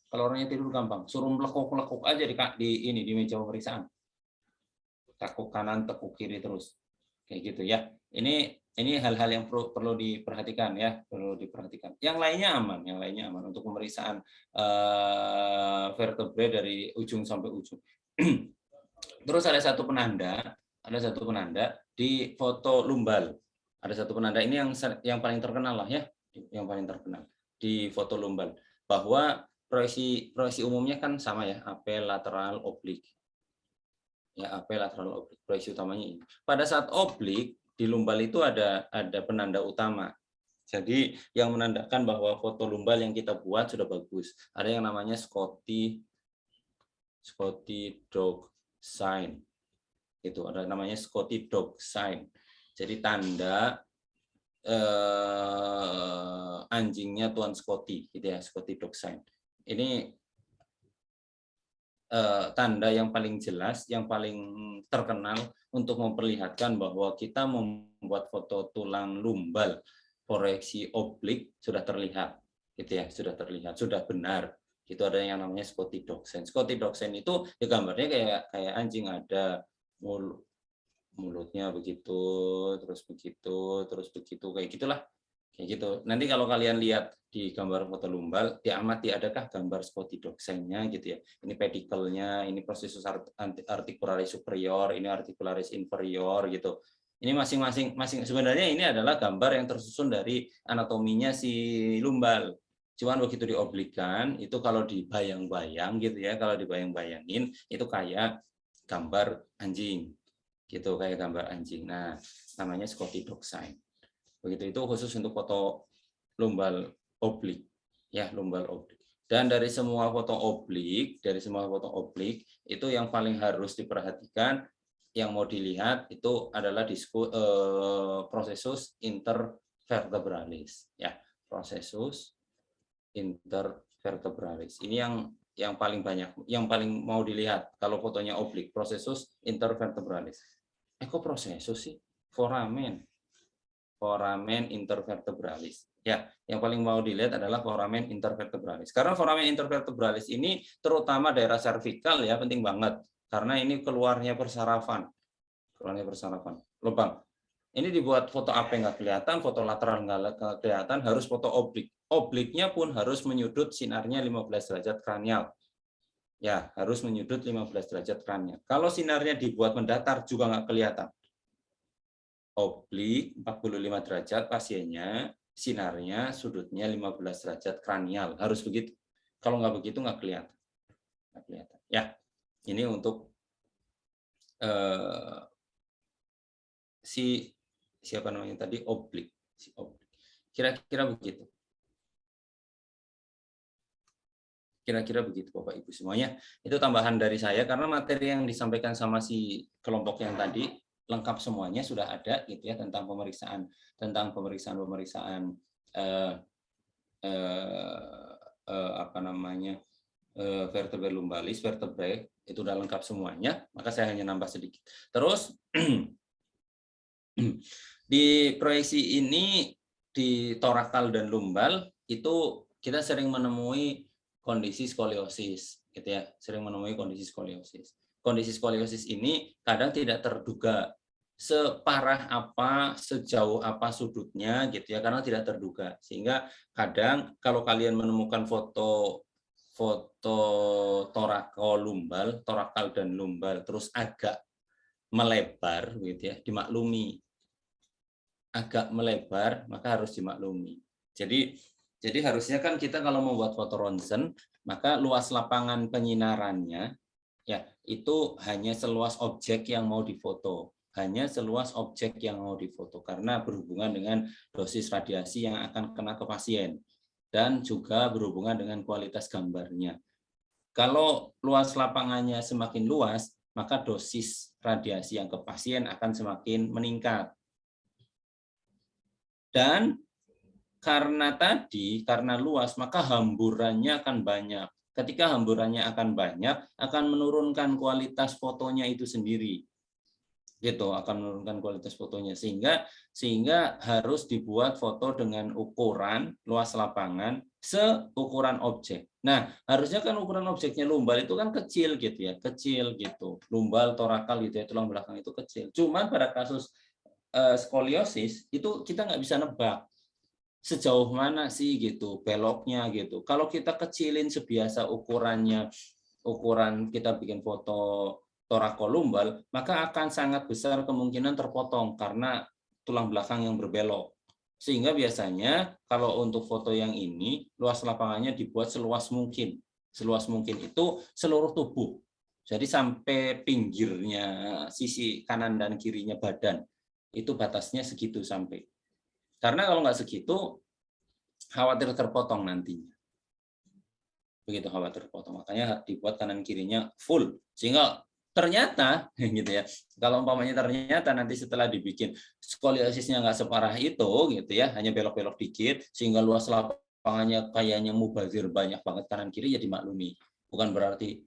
Speaker 4: suruh melekuk aja di meja pemeriksaan, tekuk kanan tekuk kiri terus kayak gitu ya. Ini hal-hal yang perlu diperhatikan ya, Yang lainnya aman untuk pemeriksaan vertebrae dari ujung sampai ujung. Terus ada satu penanda di foto lumbal. Ada satu penanda ini yang paling terkenal lah ya, yang paling terkenal di foto lumbal, bahwa proyeksi umumnya kan sama ya, AP lateral oblik. Ya, AP lateral oblik. Proyeksi utamanya ini. Pada saat oblik di lumbal itu ada penanda utama. Jadi yang menandakan bahwa foto lumbal yang kita buat sudah bagus. Ada yang namanya Scotty dog sign. Itu ada namanya Scotty dog sign. Jadi tanda anjingnya Tuan Scotty, gitu ya, Scotty dog sign. Ini tanda yang paling jelas, yang paling terkenal untuk memperlihatkan bahwa kita membuat foto tulang lumbal proyeksi oblik sudah terlihat, gitu ya, sudah benar. Itu ada yang namanya Scotty dog sign. Scotty dog sign itu ya gambarnya kayak anjing, ada mulutnya begitu, terus begitu, kayak gitulah. Kayak gitu. Nanti kalau kalian lihat di gambar foto lumbal, diamati adakah gambar Scotty dog sign-nya gitu ya. Ini pedikelnya, ini prosesus articularis superior, ini articularis inferior gitu. Ini masing-masing sebenarnya ini adalah gambar yang tersusun dari anatominya si lumbal. Cuman begitu dioblikan, itu kalau dibayang-bayang gitu ya, kalau dibayang-bayangin itu kayak gambar anjing. Gitu, kayak gambar anjing. Nah, namanya Scotty dog sign. Begitu, itu khusus untuk foto lumbal oblik, ya, lumbal oblik. Dan dari semua foto oblik itu yang paling harus diperhatikan, yang mau dilihat itu adalah prosesus intervertebralis, ya, prosesus intervertebralis. Ini yang paling banyak, yang paling mau dilihat kalau fotonya oblik, prosesus intervertebralis. Kok prosesus sih? Foramen intervertebralis. Ya, yang paling mau dilihat adalah foramen intervertebralis. Karena foramen intervertebralis ini terutama daerah servikal ya, penting banget. karena ini keluarnya persarafan. Lubang. Ini dibuat foto apa nggak kelihatan, foto lateral nggak kelihatan, harus foto oblik. Obliknya pun harus menyudut sinarnya 15 derajat kranial. Ya, harus menyudut 15 derajat kranial. Kalau sinarnya dibuat mendatar juga nggak kelihatan. Oblik 45 derajat pasiennya, sinarnya sudutnya 15 derajat kranial. Harus begitu. Kalau nggak begitu nggak kelihatan. Ya, ini untuk siapa namanya tadi, oblik. Kira-kira begitu. Kira-kira begitu Bapak Ibu semuanya. Itu tambahan dari saya karena materi yang disampaikan sama si kelompok yang tadi lengkap semuanya sudah ada gitu ya, tentang pemeriksaan apa namanya, vertebrae lumbalis, vertebrae itu udah lengkap semuanya, maka saya hanya nambah sedikit. Terus di proyeksi ini di torakal dan lumbal itu kita sering menemui kondisi skoliosis, gitu ya, sering menemui kondisi skoliosis. Kondisi skoliosis ini kadang tidak terduga separah apa, sejauh apa sudutnya, gitu ya, karena tidak terduga. Sehingga kadang kalau kalian menemukan foto torakal dan lumbal, terus agak melebar, gitu ya, dimaklumi. Agak melebar, maka harus dimaklumi. Jadi harusnya kan kita kalau membuat foto ronsen, maka luas lapangan penyinarannya ya itu hanya seluas objek yang mau difoto, karena berhubungan dengan dosis radiasi yang akan kena ke pasien dan juga berhubungan dengan kualitas gambarnya. Kalau luas lapangannya semakin luas, maka dosis radiasi yang ke pasien akan semakin meningkat. Dan karena luas, maka hamburannya akan banyak. Ketika hamburannya akan banyak, akan menurunkan kualitas fotonya itu sendiri. Gitu, akan menurunkan kualitas fotonya. Sehingga harus dibuat foto dengan ukuran luas lapangan seukuran objek. Nah, harusnya kan ukuran objeknya lumbal itu kan kecil gitu ya, kecil gitu. Lumbal, torakal gitu ya, tulang belakang itu kecil. Cuman pada kasus skoliosis itu kita nggak bisa nebak sejauh mana sih gitu beloknya gitu. Kalau kita kecilin sebiasa ukuran kita bikin foto torakolumbal, maka akan sangat besar kemungkinan terpotong karena tulang belakang yang berbelok. Sehingga biasanya kalau untuk foto yang ini luas lapangannya dibuat seluas mungkin. Seluas mungkin itu seluruh tubuh. Jadi sampai pinggirnya sisi kanan dan kirinya badan. Itu batasnya segitu sampai. Karena kalau nggak segitu, khawatir terpotong nantinya. Begitu khawatir terpotong. Makanya dibuat kanan kirinya full. Sehingga ternyata, gitu ya, kalau umpamanya ternyata nanti setelah dibikin skoliosisnya nggak separah itu, gitu ya, hanya belok-belok dikit, sehingga luas lapangannya kayaknya mubazir banyak banget kanan kiri, ya dimaklumi. Bukan berarti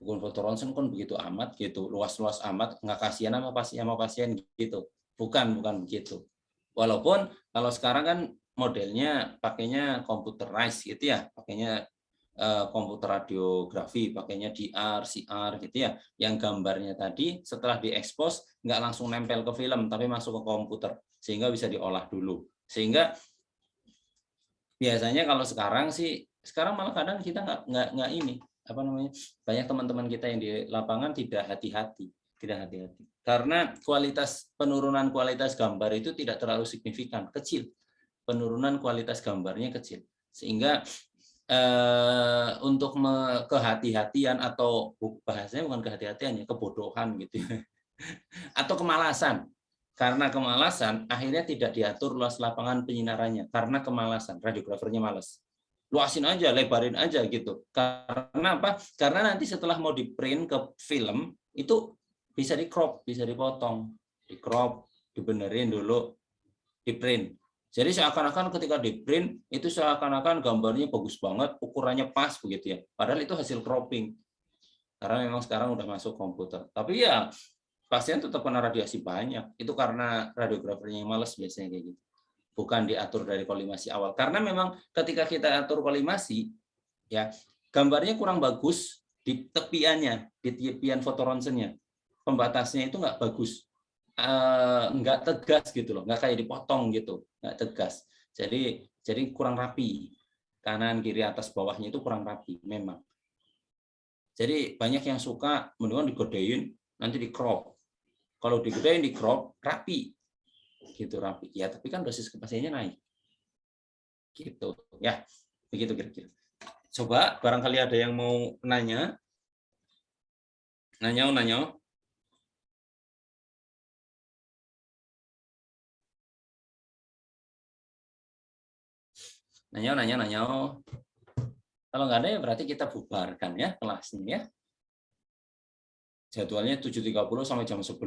Speaker 4: bukan foto ronsen kan begitu amat gitu, luas-luas amat, nggak kasihan sama pasien gitu. Bukan begitu. Walaupun kalau sekarang kan modelnya pakainya computerized gitu ya, pakainya komputer radiografi, pakainya DR, CR gitu ya, yang gambarnya tadi setelah diekspos nggak langsung nempel ke film, tapi masuk ke komputer sehingga bisa diolah dulu. Sehingga biasanya kalau sekarang malah kadang kita nggak ini apa namanya, banyak teman-teman kita yang di lapangan tidak hati-hati karena penurunan kualitas gambar itu tidak terlalu signifikan, kecil. Penurunan kualitas gambarnya kecil, sehingga untuk kehati-hatian atau bahasanya bukan kehati-hatian ya, kebodohan gitu ya. Atau kemalasan. Karena kemalasan akhirnya tidak diatur luas lapangan penyinarannya karena kemalasan, radiografernya malas. Luasin aja, lebarin aja gitu. Karena apa? Karena nanti setelah mau di-print ke film itu bisa di-crop, bisa dipotong, di-crop, dibenerin dulu, di-print. Jadi seakan-akan ketika di-print itu seakan-akan gambarnya bagus banget, ukurannya pas begitu ya. Padahal itu hasil cropping. Karena memang sekarang udah masuk komputer. Tapi ya pasien tetap kena radiasi banyak. Itu karena radiografernya yang males biasanya kayak gitu. Bukan diatur dari kolimasi awal. Karena memang ketika kita atur kolimasi, ya gambarnya kurang bagus, di tepiannya, di tepian fotoronsennya, pembatasnya itu nggak bagus, nggak tegas gitu loh, nggak kayak dipotong gitu, nggak tegas. Jadi kurang rapi, kanan, kiri, atas, bawahnya itu kurang rapi memang. Jadi banyak yang suka mendingan digedein, nanti di crop. Kalau digedein di crop rapi, gitu rapi. Ya tapi kan dosis kepastiannya naik, gitu ya, begitu kira-kira. Coba barangkali ada yang mau nanya. Nanya. Kalau nggak ada ya berarti kita bubarkan ya kelasnya ya. Jadwalnya 7.30 sampai jam 11.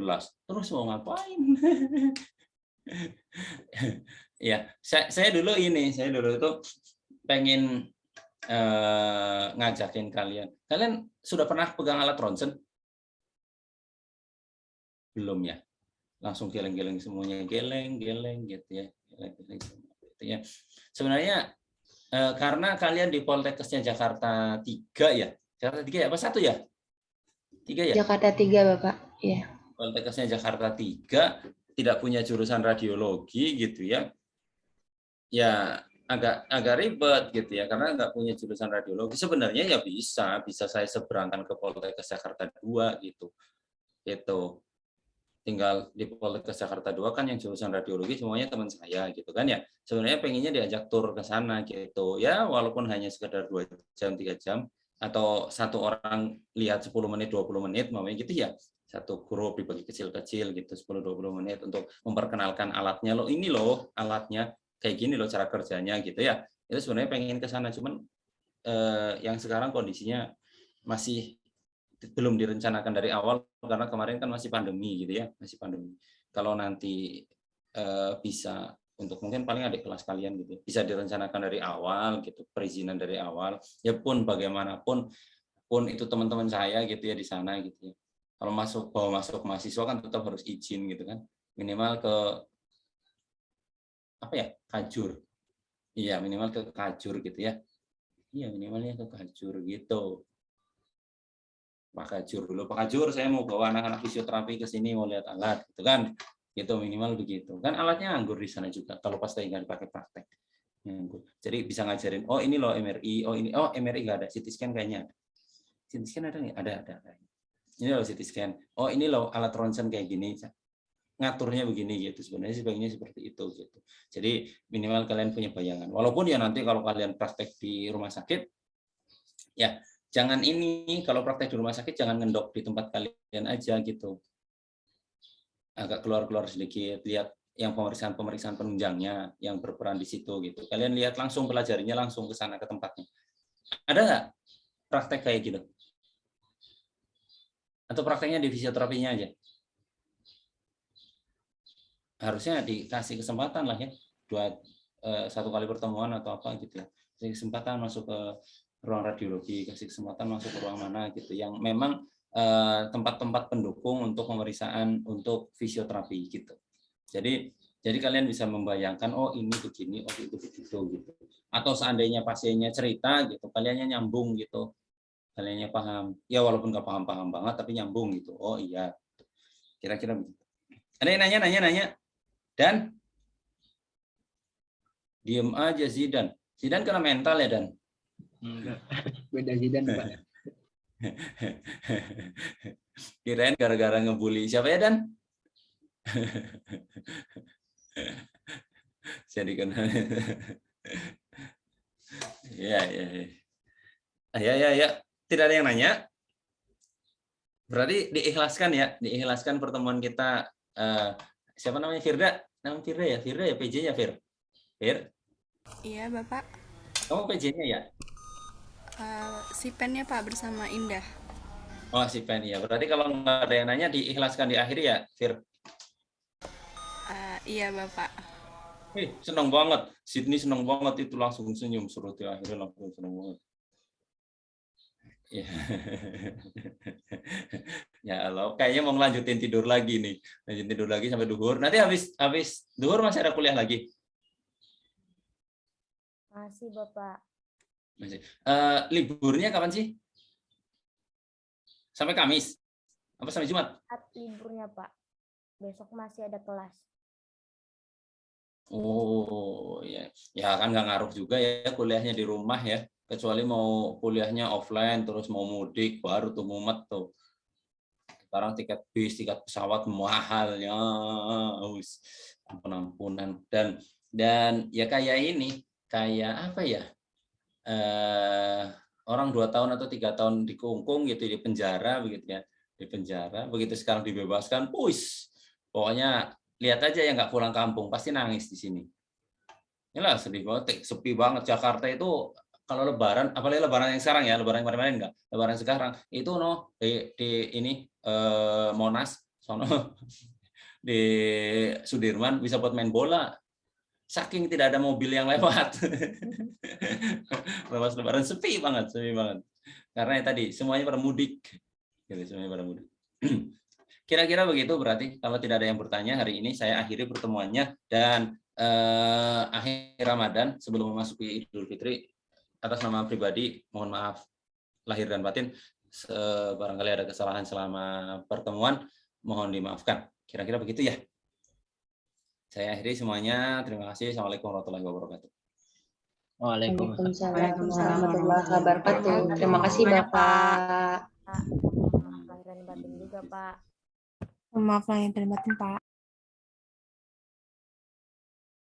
Speaker 4: Terus mau ngapain? Ya, saya dulu itu pengen ngajakin kalian. Kalian sudah pernah pegang alat ronsen? Belum ya? Langsung geleng-geleng semuanya, geleng gitu ya. Geleng-geleng semua gitu ya. Sebenarnya karena kalian di Poltekkesnya Jakarta 3 ya. Jakarta 3 ya, apa 1 ya? 3 ya?
Speaker 6: Jakarta 3, Bapak. Iya.
Speaker 4: Poltekkesnya Jakarta 3 tidak punya jurusan radiologi gitu ya. Ya agak ribet gitu ya, karena nggak punya jurusan radiologi. Sebenarnya ya bisa saya seberangkan ke Poltekkes Jakarta 2 gitu. Gitu. Tinggal di Poltekkes Jakarta 2 kan yang jurusan radiologi semuanya teman saya gitu kan ya. Sebenarnya pengennya diajak tur ke sana gitu. Ya walaupun hanya sekedar 2 jam 3 jam atau satu orang lihat 10 menit 20 menit mamanya gitu ya. Satu grup dibagi kecil-kecil gitu 10-20 menit untuk memperkenalkan alatnya. Loh ini loh alatnya kayak gini loh cara kerjanya gitu ya. Itu sebenarnya pengen ke sana, cuman yang sekarang kondisinya masih belum direncanakan dari awal karena kemarin kan masih pandemi gitu ya, masih pandemi. Kalau nanti bisa untuk mungkin paling adik kelas kalian gitu bisa direncanakan dari awal gitu, perizinan dari awal. Ya pun bagaimanapun pun itu teman-teman saya gitu ya di sana gitu ya. Kalau masuk mahasiswa kan tetap harus izin gitu kan, minimal ke apa ya, Kajur. Iya, minimal ke Kajur gitu ya. Iya, minimalnya ke Kajur gitu. Pak Kajur dulu. Pak Kajur, saya mau bawa anak-anak fisioterapi ke sini mau lihat alat gitu kan. Gitu minimal begitu. Kan alatnya nganggur di sana juga kalau pas lagi nggak dipakai praktek. Nganggur. Jadi bisa ngajarin, oh ini loh MRI, oh MRI nggak ada, CT scan kayaknya ada. CT scan ada nggak? Ada. Ini loh CT scan. Oh ini loh alat ronsen kayak gini. Ngaturnya begini gitu, sebenarnya sebaiknya seperti itu gitu. Jadi minimal kalian punya bayangan. Walaupun ya nanti kalau kalian praktek di rumah sakit, ya jangan ini kalau praktek di rumah sakit jangan ngendok di tempat kalian aja gitu. Agak keluar sedikit, lihat yang pemeriksaan penunjangnya yang berperan di situ gitu. Kalian lihat langsung, pelajarinya langsung ke sana ke tempatnya. Ada nggak praktek kayak gitu? Atau prakteknya di fisioterapinya aja? Harusnya dikasih kesempatan lah ya, satu kali pertemuan atau apa gitu ya, kasih kesempatan masuk ke ruang radiologi, kasih kesempatan masuk ke ruang mana gitu yang memang tempat-tempat pendukung untuk pemeriksaan untuk fisioterapi gitu. Jadi kalian bisa membayangkan, oh ini begini, oh itu begitu gitu. Atau seandainya pasiennya cerita gitu, kaliannya nyambung gitu, kaliannya paham. Ya walaupun nggak paham banget tapi nyambung gitu. Oh iya, kira-kira begitu. Ada yang nanya? Dan diem aja Zidan. Zidan kena mental ya Dan?
Speaker 7: Enggak, beda Zidan Pak.
Speaker 4: Kirain gara-gara ngebully siapa ya Dan? Jadi kena. Ya. Tidak ada yang nanya. Berarti diikhlaskan ya, diikhlaskan pertemuan kita. Siapa namanya? Firda? Nama Firda ya? Firda ya PJ-nya Fir? Fir?
Speaker 5: Iya, Bapak.
Speaker 4: Kamu PJ-nya ya?
Speaker 5: Si pennya Pak bersama Indah.
Speaker 4: Oh, si pen ya. Berarti kalau nggak ada yang nanya diikhlaskan di akhir ya, Fir?
Speaker 5: Iya, Bapak.
Speaker 4: Senang banget. Sydney senang banget itu langsung senyum suruh di akhirnya langsung senang banget. Ya. Ya Allah, kayaknya mau ngelanjutin tidur lagi nih. Lanjutin tidur lagi sampai duhur. Nanti habis duhur masih ada kuliah lagi?
Speaker 1: Masih, Bapak.
Speaker 4: Masih. Liburnya kapan sih? Sampai Kamis? Apa sampai Jumat?
Speaker 8: Liburnya, Pak. Besok masih ada kelas.
Speaker 4: Oh ya, ya kan nggak ngaruh juga ya kuliahnya di rumah ya. Kecuali mau kuliahnya offline terus mau mudik baru tuh mumet tuh. Sekarang tiket bis, tiket pesawat mahalnya, ampun-ampunan. Dan ya kayak ini, kayak apa ya? Orang 2 tahun atau 3 tahun dikungkung gitu di penjara begitu ya, di penjara. Begitu sekarang dibebaskan, puis. Pokoknya lihat aja yang nggak pulang kampung pasti nangis di sini. Inilah sedih banget, sepi banget Jakarta itu. Kalau Lebaran, apalagi Lebaran yang sekarang ya, Lebaran yang kemarin enggak, Lebaran sekarang itu di ini Monas, sono di Sudirman bisa buat main bola, saking tidak ada mobil yang lewat. Lepas Lebaran sepi banget, karena ya tadi semuanya pada mudik, gitu, semuanya pada mudik. Kira-kira begitu berarti kalau tidak ada yang bertanya hari ini saya akhiri pertemuannya dan akhir Ramadan sebelum memasuki Idul Fitri. Atas nama pribadi, mohon maaf lahir dan batin. Barangkali ada kesalahan selama pertemuan, mohon dimaafkan. Kira-kira begitu ya. Saya akhiri semuanya. Terima kasih. Assalamualaikum warahmatullahi wabarakatuh.
Speaker 6: Waalaikumsalam warahmatullahi wabarakatuh. Terima kasih Bapak.
Speaker 8: Lahir dan batin juga, Pak.
Speaker 2: Maaf lahir dan batin, Pak.